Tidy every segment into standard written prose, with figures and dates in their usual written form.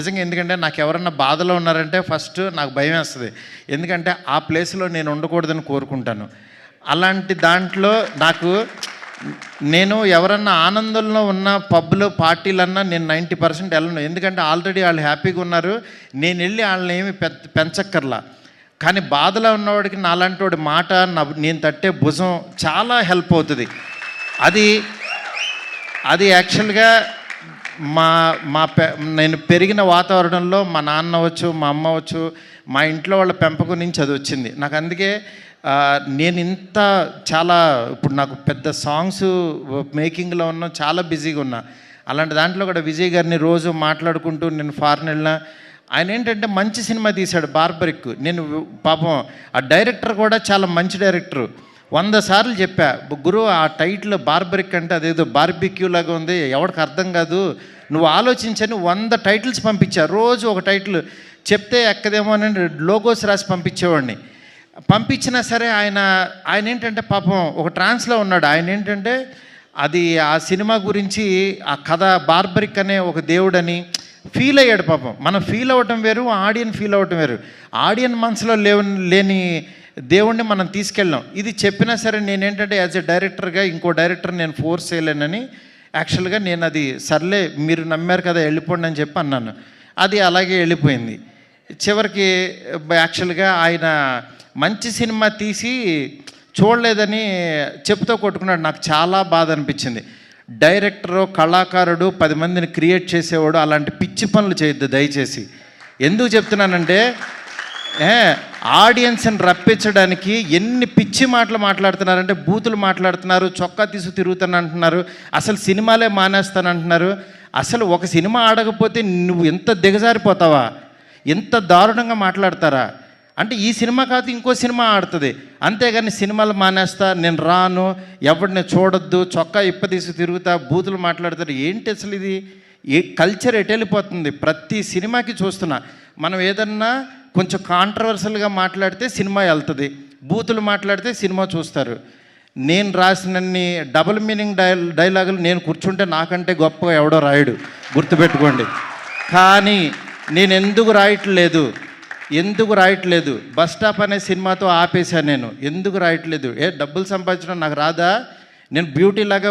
నిజంగా. ఎందుకంటే నాకు ఎవరన్నా బాధలో ఉన్నారంటే ఫస్ట్ నాకు భయం వేస్తుంది. ఎందుకంటే ఆ ప్లేస్లో నేను ఉండకూడదని కోరుకుంటాను. అలాంటి దాంట్లో నేను ఎవరన్నా ఆనందంలో ఉన్న పబ్లో పార్టీలన్నా నేను 90% వెళ్ళను. ఎందుకంటే ఆల్రెడీ వాళ్ళు హ్యాపీగా ఉన్నారు. నేను వెళ్ళి వాళ్ళని ఏమి పెంచక్కర్లా. కానీ బాధలో ఉన్నవాడికి నాలాంటి వాడి మాట, నేను తట్టే భుజం చాలా హెల్ప్ అవుతుంది. అది యాక్చువల్గా నేను పెరిగిన వాతావరణంలో మా నాన్న అవ్వచ్చు, మా అమ్మ అవ్వచ్చు, మా ఇంట్లో వాళ్ళ పెంపకం నుంచి అది వచ్చింది నాకు. అందుకే నేను ఇప్పుడు నాకు పెద్ద సాంగ్స్ మేకింగ్లో ఉన్నా, చాలా బిజీగా ఉన్నా. అలాంటి దాంట్లో కూడా విజయ్ గారిని రోజు మాట్లాడుకుంటూ నేను ఫారెన్ వెళ్ళినా. ఆయన ఏంటంటే మంచి సినిమా తీశాడు, బార్బరిక్. నేను పాపం ఆ డైరెక్టర్ కూడా చాలా మంచి డైరెక్టరు. 100 సార్లు చెప్పా, గురు ఆ టైటిల్ బార్బరిక్ అంటే అదేదో బార్బిక్యూ లాగా ఉంది, ఎవరికి అర్థం కాదు, నువ్వు ఆలోచించని 100 టైటిల్స్ పంపించా. రోజు ఒక టైటిల్ చెప్తే ఎక్కదేమో అని లోగోస్ రాసి పంపించేవాడిని. పంపించినా సరే ఆయన ఏంటంటే పాపం ఒక ట్రాన్స్లో ఉన్నాడు. ఆయన ఏంటంటే ఆ సినిమా గురించి ఆ కథ బార్బరిక్ అనే ఒక దేవుడని ఫీల్ అయ్యాడు పాపం. మనం ఫీల్ అవ్వటం వేరు, ఆడియన్ ఫీల్ అవ్వటం వేరు. ఆడియన్ మనసులో లేని దేవుణ్ణి మనం తీసుకెళ్ళాం. ఇది చెప్పినా సరే నేనేంటంటే యాజ్ ఎ డైరెక్టర్గా ఇంకో డైరెక్టర్ నేను ఫోర్స్ చేయలేనని యాక్చువల్గా నేను అది సర్లే మీరు నమ్మారు కదా వెళ్ళిపోండి అని చెప్పి అన్నాను. అది అలాగే వెళ్ళిపోయింది. చివరికి యాక్చువల్గా ఆయన మంచి సినిమా తీసి చూడలేదని చెప్పుతో కొట్టుకున్నాడు. నాకు చాలా బాధ అనిపించింది. డైరెక్టరు, కళాకారుడు 10 మందిని క్రియేట్ చేసేవాడు అలాంటి పిచ్చి పనులు చేయొద్దు దయచేసి. ఎందుకు చెప్తున్నానంటే ఆడియన్స్ని రప్పించడానికి ఎన్ని పిచ్చి మాటలు మాట్లాడుతున్నారంటే, బూతులు మాట్లాడుతున్నారు, చొక్కా తీసు తిరుగుతానంటున్నారు, అసలు సినిమాలే మానేస్తానంటున్నారు. అసలు ఒక సినిమా ఆడకపోతే నువ్వు ఎంత దిగజారిపోతావా, ఎంత దారుణంగా మాట్లాడతారా అంటే ఈ సినిమా కాదు ఇంకో సినిమా ఆడుతుంది, అంతేగాని సినిమాలు మానేస్తా, నేను రాను, ఎవరిని చూడొద్దు, చొక్కా ఇప్పదీసి తిరుగుతా, బూతులు మాట్లాడతారు. ఏంటి అసలు ఇది? కల్చర్ ఎటు వెళ్ళిపోతుంది? ప్రతి సినిమాకి చూస్తున్నా. మనం ఏదన్నా కొంచెం కాంట్రవర్సల్గా మాట్లాడితే సినిమా వెళ్తుంది, బూతులు మాట్లాడితే సినిమా చూస్తారు. నేను రాసినన్ని డబుల్ మీనింగ్ డైలాగులు నేను కూర్చుంటే నాకంటే గొప్పగా ఎవడో రాయడు, గుర్తుపెట్టుకోండి. కానీ నేను ఎందుకు రాయట్లేదు? బస్ స్టాప్ అనే సినిమాతో ఆపేశాను నేను. ఎందుకు రాయట్లేదు? డబ్బులు సంపాదించడం నాకు రాదా? నేను బ్యూటీ లాగా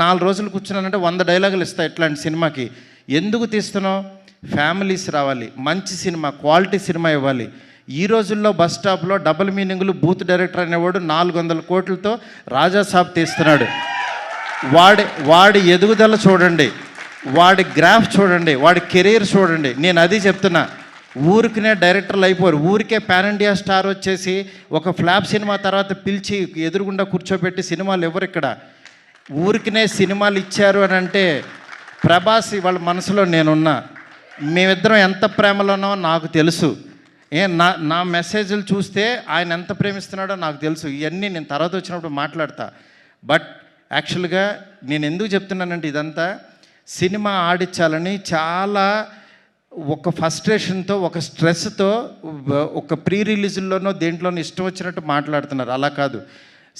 4 రోజులు కూర్చున్నానంటే 100 డైలాగులు ఇస్తా ఇట్లాంటి సినిమాకి. ఎందుకు తీస్తున్నావు? ఫ్యామిలీస్ రావాలి, మంచి సినిమా, క్వాలిటీ సినిమా ఇవ్వాలి. ఈ రోజుల్లో బస్ స్టాప్లో డబుల్ మీనింగ్లు, బూత్ డైరెక్టర్ అనేవాడు 400 కోట్లతో రాజాసాబ్ తీస్తున్నాడు. వాడి ఎదుగుదల చూడండి, వాడి గ్రాఫ్ చూడండి, వాడి కెరీర్ చూడండి. నేను అది చెప్తున్నా. ఊరికినే డైరెక్టర్లు అయిపోరు. ఊరికే పాన్ ఇండియా స్టార్ వచ్చేసి ఒక ఫ్లాప్ సినిమా తర్వాత పిలిచి ఎదురుగుండా కూర్చోబెట్టి సినిమాలు ఎవరు ఇక్కడ? ఊరికినే సినిమాలు ఇచ్చారు అని అంటే ప్రభాస్ వాళ్ళ మనసులో నేనున్నా. మేమిద్దరం ఎంత ప్రేమలోనో నాకు తెలుసు. నా మెసేజ్లు చూస్తే ఆయన ఎంత ప్రేమిస్తున్నాడో నాకు తెలుసు. ఇవన్నీ నేను తర్వాత వచ్చినప్పుడు మాట్లాడతా. బట్ యాక్చువల్గా నేను ఎందుకు చెప్తున్నానంటే ఇదంతా సినిమా ఆడించాలని చాలా ఒక ఫ్రస్ట్రేషన్తో, ఒక స్ట్రెస్తో, ఒక ప్రీ రిలీజుల్లోనో దేంట్లోనో ఇష్టం వచ్చినట్టు మాట్లాడుతున్నారు. అలా కాదు.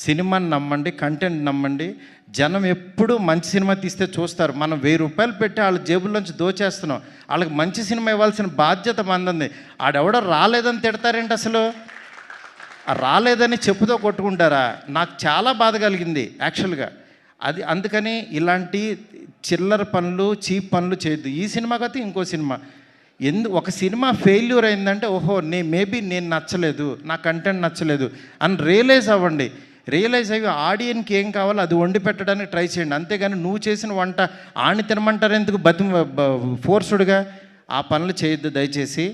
సినిమాని నమ్మండి, కంటెంట్ నమ్మండి. జనం ఎప్పుడు మంచి సినిమా తీస్తే చూస్తారు. మనం 1000 రూపాయలు పెట్టి వాళ్ళ జేబుల్లోంచి దోచేస్తున్నాం. వాళ్ళకి మంచి సినిమా ఇవ్వాల్సిన బాధ్యత మంది. ఆడెవడో రాలేదని తిడతారేంటి? అసలు రాలేదని చెప్పుతో కొట్టుకుంటారా? నాకు చాలా బాధ కలిగింది యాక్చువల్గా. అందుకని ఇలాంటి చిల్లర పనులు, చీప్ పనులు చేయొద్దు. ఈ సినిమా కాదు ఇంకో సినిమా. ఒక సినిమా ఫెయిల్యూర్ అయిందంటే ఓహో మేబీ నేను నచ్చలేదు, నా కంటెంట్ నచ్చలేదు అని రియలైజ్ అవ్వండి. రియలైజ్ అయ్యి ఆడియన్కి ఏం కావాలో అది వండి పెట్టడానికి ట్రై చేయండి. అంతేగాని నువ్వు చేసిన వంట ఆని తినమంటారు ఎందుకు? ఫోర్స్డ్గా ఆ పనులు చేయొద్దు దయచేసి.